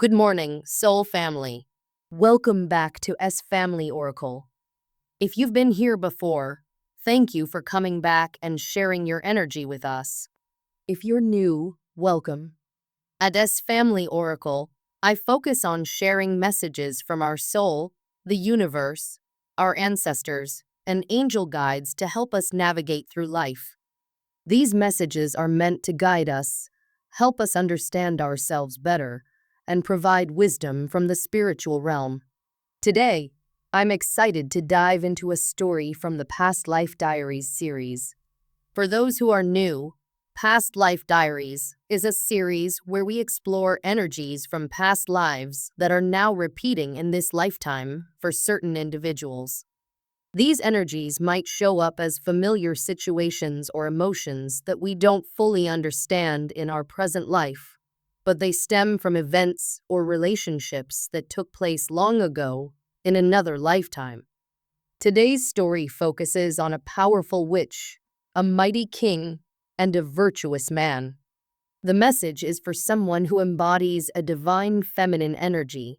Good morning, Soul Family. Welcome back to S Family Oracle. If you've been here before, thank you for coming back and sharing your energy with us. If you're new, welcome. At S Family Oracle, I focus on sharing messages from our soul, the universe, our ancestors, and angel guides to help us navigate through life. These messages are meant to guide us, help us understand ourselves better, and provide wisdom from the spiritual realm. Today, I'm excited to dive into a story from the Past Life Diaries series. For those who are new, Past Life Diaries is a series where we explore energies from past lives that are now repeating in this lifetime for certain individuals. These energies might show up as familiar situations or emotions that we don't fully understand in our present life, but they stem from events or relationships that took place long ago in another lifetime. Today's story focuses on a powerful witch, a mighty king, and a virtuous man. The message is for someone who embodies a divine feminine energy.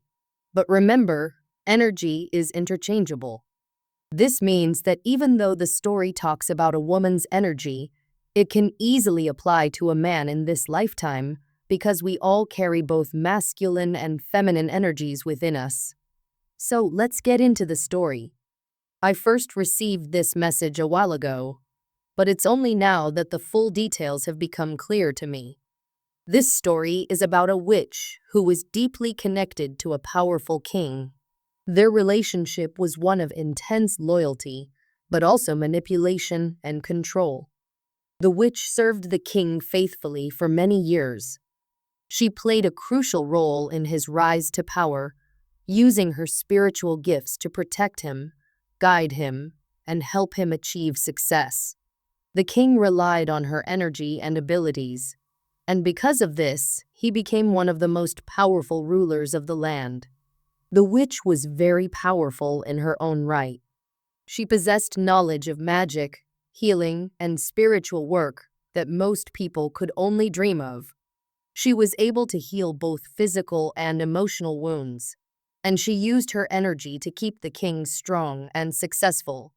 But remember, energy is interchangeable. This means that even though the story talks about a woman's energy, it can easily apply to a man in this lifetime because we all carry both masculine and feminine energies within us. So let's get into the story. I first received this message a while ago, but it's only now that the full details have become clear to me. This story is about a witch who was deeply connected to a powerful king. Their relationship was one of intense loyalty, but also manipulation and control. The witch served the king faithfully for many years. She played a crucial role in his rise to power, using her spiritual gifts to protect him, guide him, and help him achieve success. The king relied on her energy and abilities, and because of this, he became one of the most powerful rulers of the land. The witch was very powerful in her own right. She possessed knowledge of magic, healing, and spiritual work that most people could only dream of. She was able to heal both physical and emotional wounds, and she used her energy to keep the king strong and successful.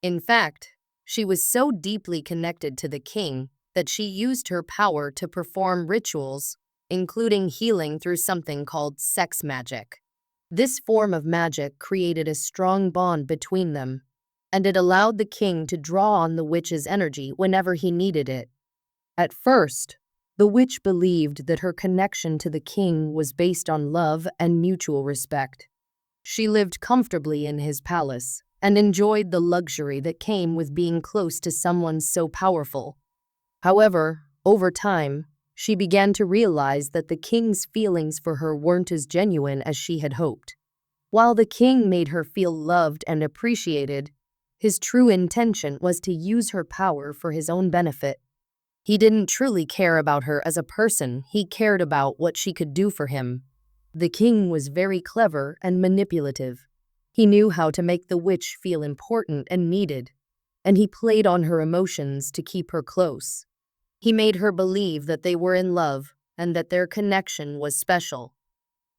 In fact, she was so deeply connected to the king that she used her power to perform rituals, including healing through something called sex magic. This form of magic created a strong bond between them, and it allowed the king to draw on the witch's energy whenever he needed it. At first, the witch believed that her connection to the king was based on love and mutual respect. She lived comfortably in his palace and enjoyed the luxury that came with being close to someone so powerful. However, over time, she began to realize that the king's feelings for her weren't as genuine as she had hoped. While the king made her feel loved and appreciated, his true intention was to use her power for his own benefit. He didn't truly care about her as a person, he cared about what she could do for him. The king was very clever and manipulative. He knew how to make the witch feel important and needed, and he played on her emotions to keep her close. He made her believe that they were in love and that their connection was special.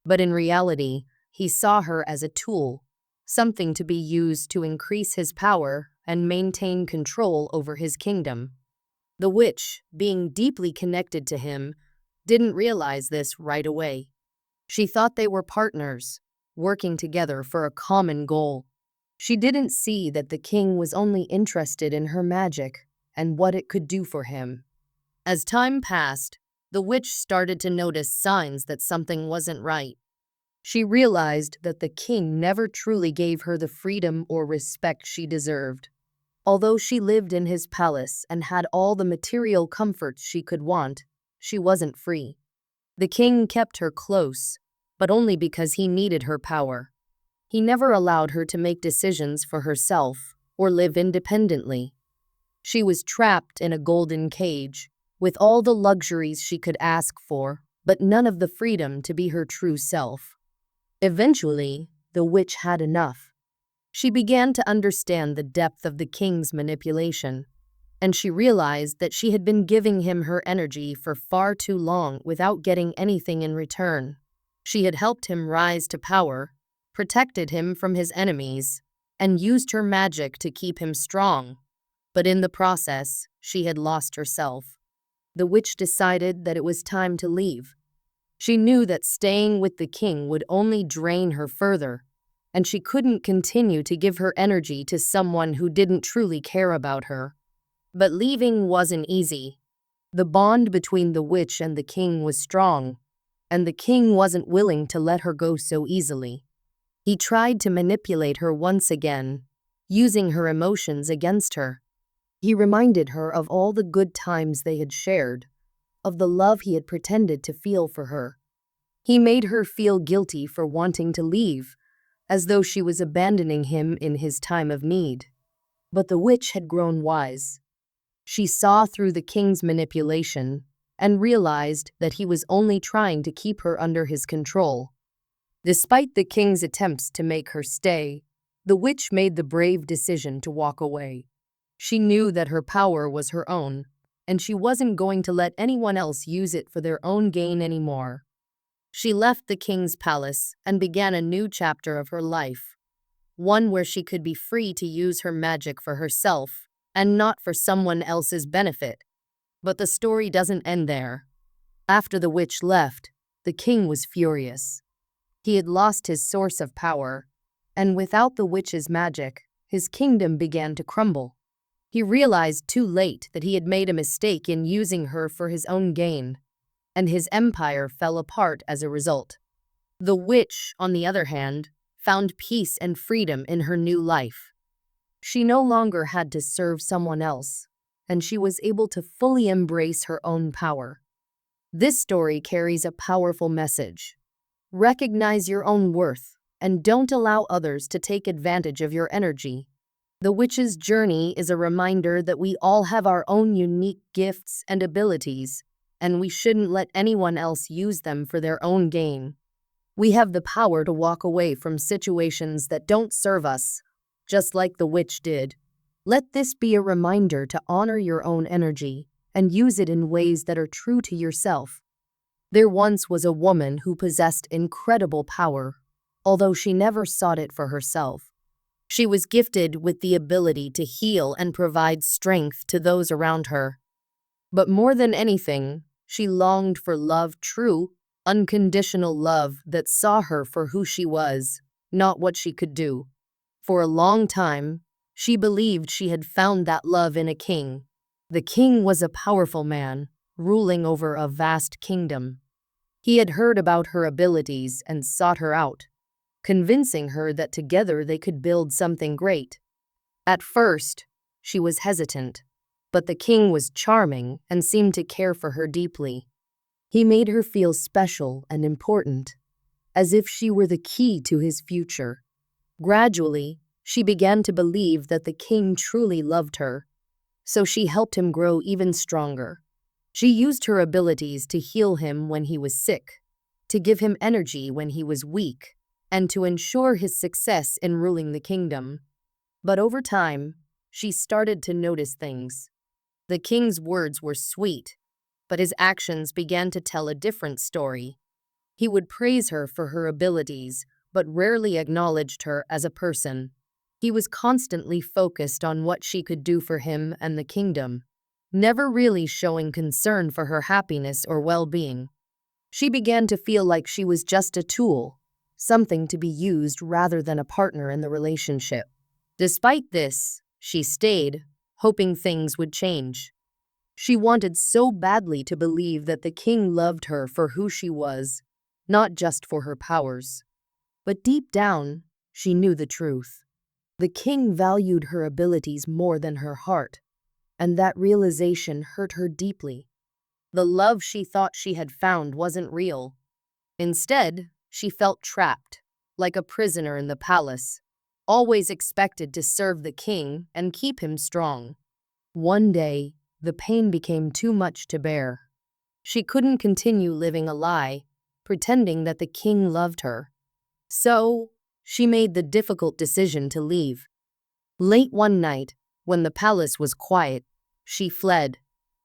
But in reality, he saw her as a tool, something to be used to increase his power and maintain control over his kingdom. The witch, being deeply connected to him, didn't realize this right away. She thought they were partners, working together for a common goal. She didn't see that the king was only interested in her magic and what it could do for him. As time passed, the witch started to notice signs that something wasn't right. She realized that the king never truly gave her the freedom or respect she deserved. Although she lived in his palace and had all the material comforts she could want, she wasn't free. The king kept her close, but only because he needed her power. He never allowed her to make decisions for herself or live independently. She was trapped in a golden cage, with all the luxuries she could ask for, but none of the freedom to be her true self. Eventually, the witch had enough. She began to understand the depth of the king's manipulation, and she realized that she had been giving him her energy for far too long without getting anything in return. She had helped him rise to power, protected him from his enemies, and used her magic to keep him strong. But in the process, she had lost herself. The witch decided that it was time to leave. She knew that staying with the king would only drain her further, and she couldn't continue to give her energy to someone who didn't truly care about her. But leaving wasn't easy. The bond between the witch and the king was strong, and the king wasn't willing to let her go so easily. He tried to manipulate her once again, using her emotions against her. He reminded her of all the good times they had shared, of the love he had pretended to feel for her. He made her feel guilty for wanting to leave, as though she was abandoning him in his time of need. But the witch had grown wise. She saw through the king's manipulation and realized that he was only trying to keep her under his control. Despite the king's attempts to make her stay, the witch made the brave decision to walk away. She knew that her power was her own, and she wasn't going to let anyone else use it for their own gain anymore. She left the king's palace and began a new chapter of her life, one where she could be free to use her magic for herself and not for someone else's benefit. But the story doesn't end there. After the witch left, the king was furious. He had lost his source of power, and without the witch's magic, his kingdom began to crumble. He realized too late that he had made a mistake in using her for his own gain, and his empire fell apart as a result. The witch, on the other hand, found peace and freedom in her new life. She no longer had to serve someone else, and she was able to fully embrace her own power. This story carries a powerful message. Recognize your own worth, and don't allow others to take advantage of your energy. The witch's journey is a reminder that we all have our own unique gifts and abilities, and we shouldn't let anyone else use them for their own gain. We have the power to walk away from situations that don't serve us, just like the witch did. Let this be a reminder to honor your own energy and use it in ways that are true to yourself. There once was a woman who possessed incredible power, although she never sought it for herself. She was gifted with the ability to heal and provide strength to those around her. But more than anything, she longed for love, true, unconditional love that saw her for who she was, not what she could do. For a long time, she believed she had found that love in a king. The king was a powerful man, ruling over a vast kingdom. He had heard about her abilities and sought her out, convincing her that together they could build something great. At first, she was hesitant, but the king was charming and seemed to care for her deeply. He made her feel special and important, as if she were the key to his future. Gradually, she began to believe that the king truly loved her, so she helped him grow even stronger. She used her abilities to heal him when he was sick, to give him energy when he was weak, and to ensure his success in ruling the kingdom. But over time, she started to notice things. The king's words were sweet, but his actions began to tell a different story. He would praise her for her abilities, but rarely acknowledged her as a person. He was constantly focused on what she could do for him and the kingdom, never really showing concern for her happiness or well-being. She began to feel like she was just a tool, something to be used rather than a partner in the relationship. Despite this, she stayed, hoping things would change. She wanted so badly to believe that the king loved her for who she was, not just for her powers. But deep down, she knew the truth. The king valued her abilities more than her heart, and that realization hurt her deeply. The love she thought she had found wasn't real. Instead, she felt trapped, like a prisoner in the palace, always expected to serve the king and keep him strong. One day, the pain became too much to bear. She couldn't continue living a lie, pretending that the king loved her. So, she made the difficult decision to leave. Late one night, when the palace was quiet, she fled.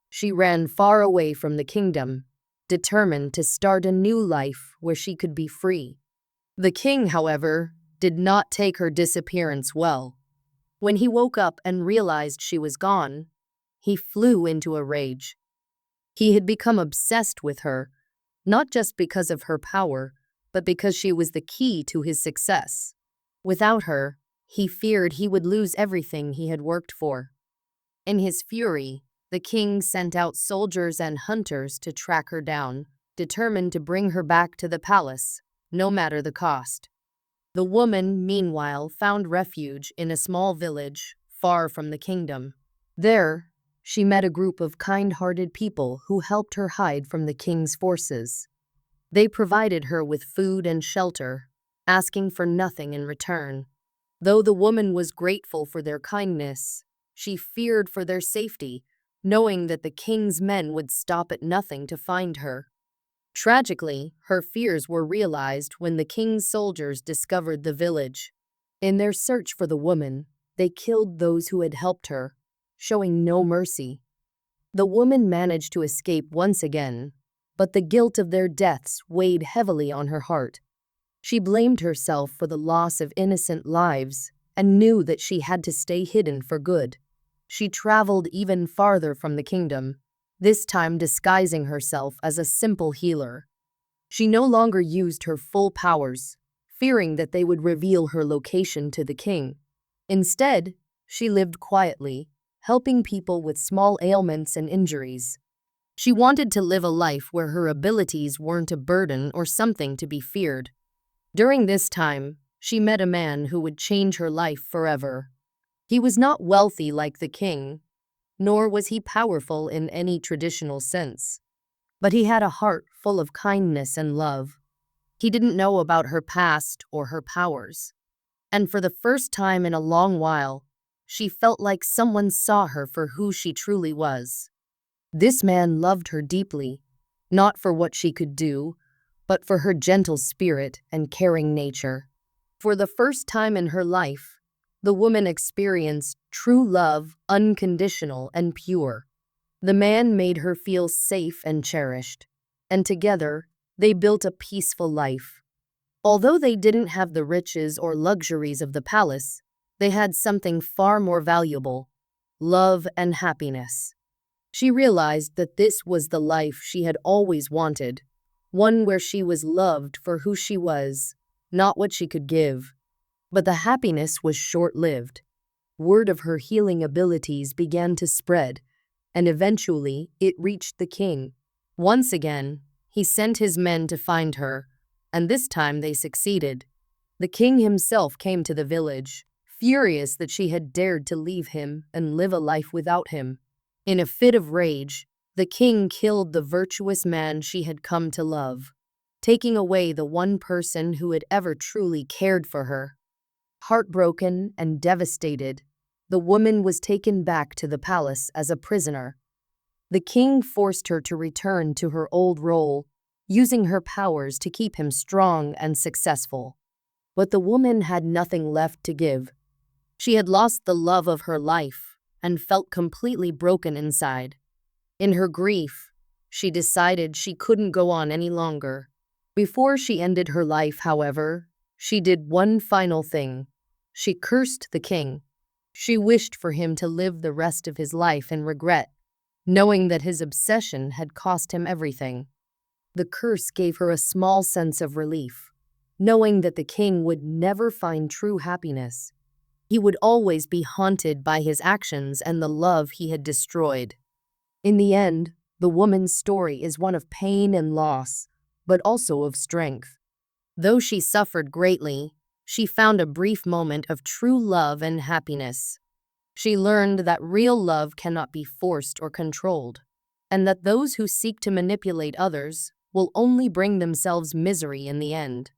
She ran far away from the kingdom. determined to start a new life where she could be free. The king, however, did not take her disappearance well. When he woke up and realized she was gone, he flew into a rage. He had become obsessed with her, not just because of her power, but because she was the key to his success. Without her, he feared he would lose everything he had worked for. In his fury, the king sent out soldiers and hunters to track her down, determined to bring her back to the palace, no matter the cost. The woman, meanwhile, found refuge in a small village far from the kingdom. There, she met a group of kind-hearted people who helped her hide from the king's forces. They provided her with food and shelter, asking for nothing in return. Though the woman was grateful for their kindness, she feared for their safety, knowing that the king's men would stop at nothing to find her. Tragically, her fears were realized when the king's soldiers discovered the village. In their search for the woman, they killed those who had helped her, showing no mercy. The woman managed to escape once again, but the guilt of their deaths weighed heavily on her heart. She blamed herself for the loss of innocent lives and knew that she had to stay hidden for good. She traveled even farther from the kingdom, this time disguising herself as a simple healer. She no longer used her full powers, fearing that they would reveal her location to the king. Instead, she lived quietly, helping people with small ailments and injuries. She wanted to live a life where her abilities weren't a burden or something to be feared. During this time, she met a man who would change her life forever. He was not wealthy like the king, nor was he powerful in any traditional sense. But he had a heart full of kindness and love. He didn't know about her past or her powers. And for the first time in a long while, she felt like someone saw her for who she truly was. This man loved her deeply, not for what she could do, but for her gentle spirit and caring nature. For the first time in her life, the woman experienced true love, unconditional and pure. The man made her feel safe and cherished, and together they built a peaceful life. Although they didn't have the riches or luxuries of the palace, they had something far more valuable: love and happiness. She realized that this was the life she had always wanted, one where she was loved for who she was, not what she could give. But the happiness was short-lived. Word of her healing abilities began to spread, and eventually it reached the king. Once again, he sent his men to find her, and this time they succeeded. The king himself came to the village, furious that she had dared to leave him and live a life without him. In a fit of rage, the king killed the virtuous man she had come to love, taking away the one person who had ever truly cared for her. Heartbroken and devastated, the woman was taken back to the palace as a prisoner. The king forced her to return to her old role, using her powers to keep him strong and successful. But the woman had nothing left to give. She had lost the love of her life and felt completely broken inside. In her grief, she decided she couldn't go on any longer. Before she ended her life, however, she did one final thing. She cursed the king. She wished for him to live the rest of his life in regret, knowing that his obsession had cost him everything. The curse gave her a small sense of relief, knowing that the king would never find true happiness. He would always be haunted by his actions and the love he had destroyed. In the end, the woman's story is one of pain and loss, but also of strength. Though she suffered greatly, she found a brief moment of true love and happiness. She learned that real love cannot be forced or controlled, and that those who seek to manipulate others will only bring themselves misery in the end.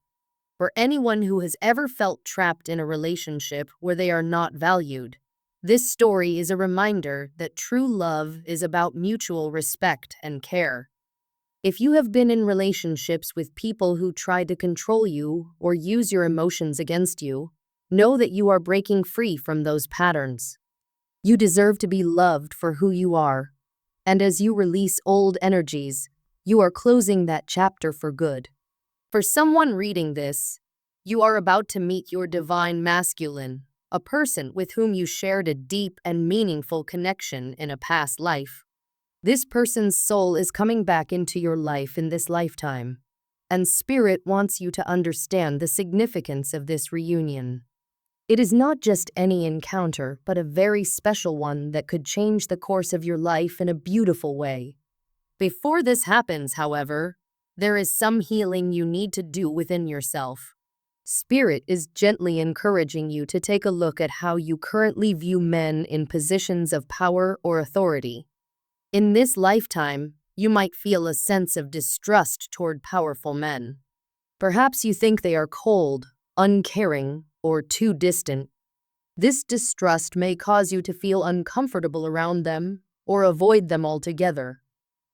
For anyone who has ever felt trapped in a relationship where they are not valued, this story is a reminder that true love is about mutual respect and care. If you have been in relationships with people who try to control you or use your emotions against you, know that you are breaking free from those patterns. You deserve to be loved for who you are, and as you release old energies, You are closing that chapter for good. For someone reading this, you are about to meet your divine masculine, a person with whom you shared a deep and meaningful connection in a past life. This person's soul is coming back into your life in this lifetime, and Spirit wants you to understand the significance of this reunion. It is not just any encounter, but a very special one that could change the course of your life in a beautiful way. Before this happens, however, there is some healing you need to do within yourself. Spirit is gently encouraging you to take a look at how you currently view men in positions of power or authority. In this lifetime, you might feel a sense of distrust toward powerful men. Perhaps you think they are cold, uncaring, or too distant. This distrust may cause you to feel uncomfortable around them or avoid them altogether.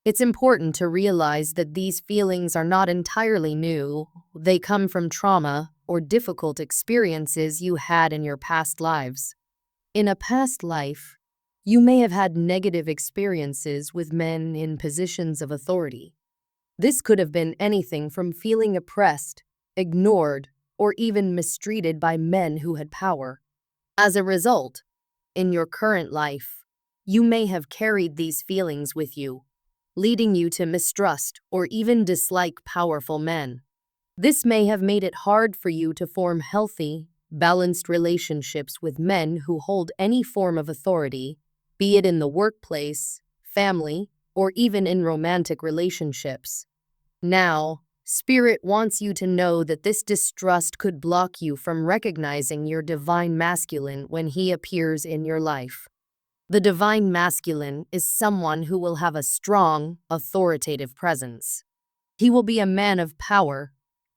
It's important to realize that these feelings are not entirely new. They come from trauma or difficult experiences you had in your past lives. In a past life, you may have had negative experiences with men in positions of authority. This could have been anything from feeling oppressed, ignored, or even mistreated by men who had power. As a result, in your current life, you may have carried these feelings with you, leading you to mistrust or even dislike powerful men. This may have made it hard for you to form healthy, balanced relationships with men who hold any form of authority, be it in the workplace, family, or even in romantic relationships. Now, Spirit wants you to know that this distrust could block you from recognizing your divine masculine when he appears in your life. The divine masculine is someone who will have a strong, authoritative presence. He will be a man of power,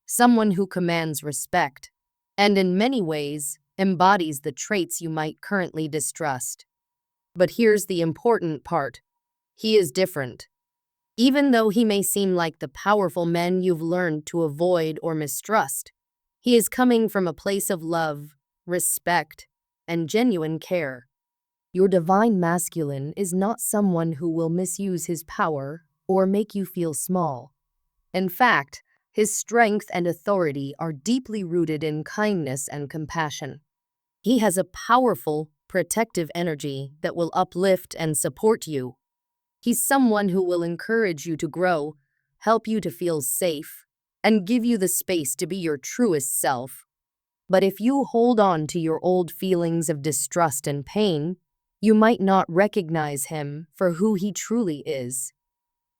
someone who commands respect, and in many ways embodies the traits you might currently distrust. But here's the important part. He is different. Even though he may seem like the powerful men you've learned to avoid or mistrust, he is coming from a place of love, respect, and genuine care. Your divine masculine is not someone who will misuse his power or make you feel small. In fact, his strength and authority are deeply rooted in kindness and compassion. He has a powerful, protective energy that will uplift and support you. He's someone who will encourage you to grow, help you to feel safe, and give you the space to be your truest self. But if you hold on to your old feelings of distrust and pain, you might not recognize him for who he truly is.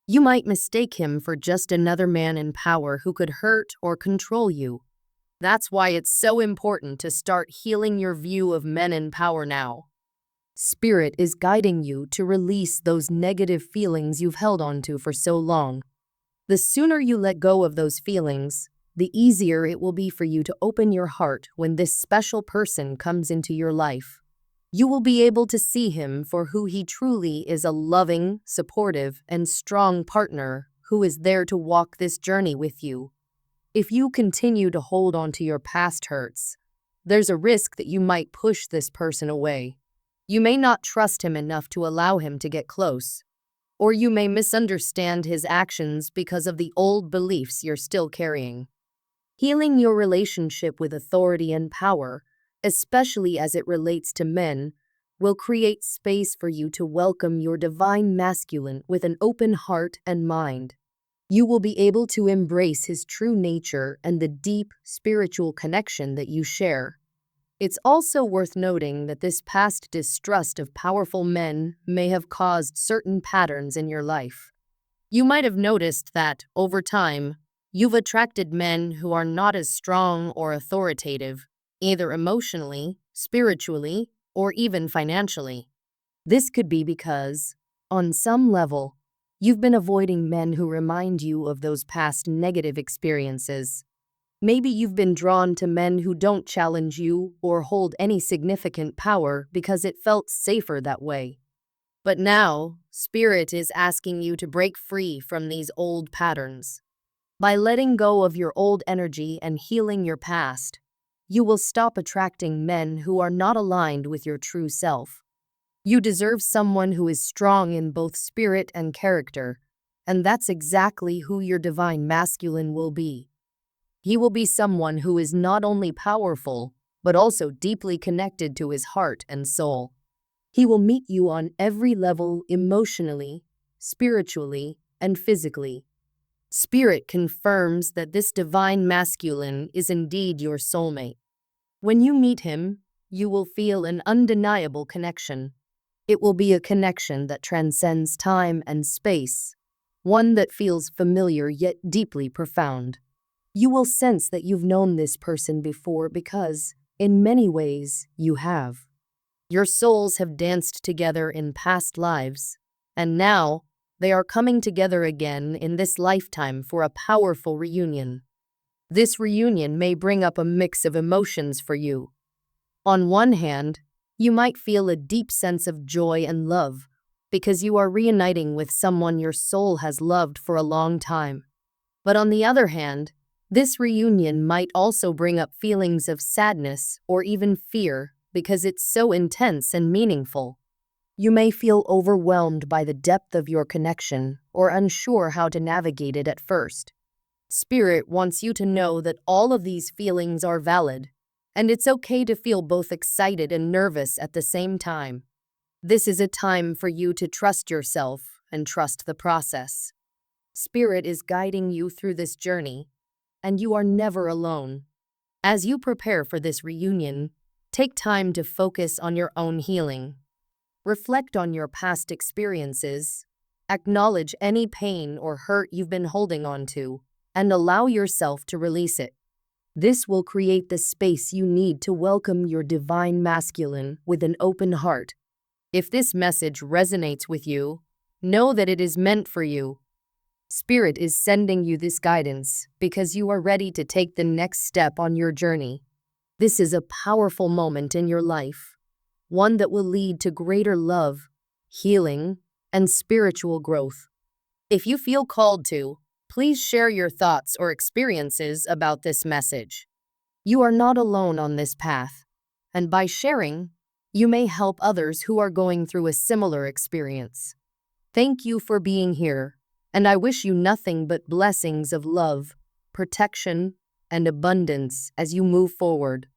You might mistake him for just another man in power who could hurt or control you. That's why it's so important to start healing your view of men in power now. Spirit is guiding you to release those negative feelings you've held onto for so long. The sooner you let go of those feelings, the easier it will be for you to open your heart when this special person comes into your life. You will be able to see him for who he truly is, a loving, supportive, and strong partner who is there to walk this journey with you. If you continue to hold on to your past hurts, there's a risk that you might push this person away. You may not trust him enough to allow him to get close, or you may misunderstand his actions because of the old beliefs you're still carrying. Healing your relationship with authority and power, especially as it relates to men, will create space for you to welcome your divine masculine with an open heart and mind. You will be able to embrace his true nature and the deep spiritual connection that you share. It's also worth noting that this past distrust of powerful men may have caused certain patterns in your life. You might have noticed that, over time, you've attracted men who are not as strong or authoritative, either emotionally, spiritually, or even financially. This could be because, on some level, you've been avoiding men who remind you of those past negative experiences. Maybe you've been drawn to men who don't challenge you or hold any significant power because it felt safer that way. But now, Spirit is asking you to break free from these old patterns. By letting go of your old energy and healing your past, you will stop attracting men who are not aligned with your true self. You deserve someone who is strong in both spirit and character, And that's exactly who your divine masculine will be. He will be someone who is not only powerful, but also deeply connected to his heart and soul. He will meet you on every level emotionally, spiritually, and physically. Spirit confirms that this divine masculine is indeed your soulmate. When you meet him, you will feel an undeniable connection. It will be a connection that transcends time and space, one that feels familiar yet deeply profound. You will sense that you've known this person before because, in many ways, you have. Your souls have danced together in past lives, and now they are coming together again in this lifetime for a powerful reunion. This reunion may bring up a mix of emotions for you. On one hand, you might feel a deep sense of joy and love because you are reuniting with someone your soul has loved for a long time. But on the other hand, this reunion might also bring up feelings of sadness or even fear because it's so intense and meaningful. You may feel overwhelmed by the depth of your connection or unsure how to navigate it at first. Spirit wants you to know that all of these feelings are valid, and it's okay to feel both excited and nervous at the same time. This is a time for you to trust yourself and trust the process. Spirit is guiding you through this journey, and you are never alone. As you prepare for this reunion, take time to focus on your own healing. Reflect on your past experiences, acknowledge any pain or hurt you've been holding on to, and allow yourself to release it. This will create the space you need to welcome your divine masculine with an open heart. If this message resonates with you, know that it is meant for you. Spirit is sending you this guidance because you are ready to take the next step on your journey. This is a powerful moment in your life, one that will lead to greater love, healing, and spiritual growth. If you feel called to, please share your thoughts or experiences about this message. You are not alone on this path, and by sharing, you may help others who are going through a similar experience. Thank you for being here, and I wish you nothing but blessings of love, protection, and abundance as you move forward.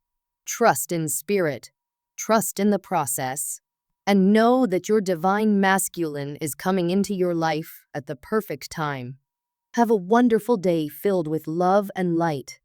Trust in spirit, trust in the process, and know that your divine masculine is coming into your life at the perfect time. Have a wonderful day filled with love and light.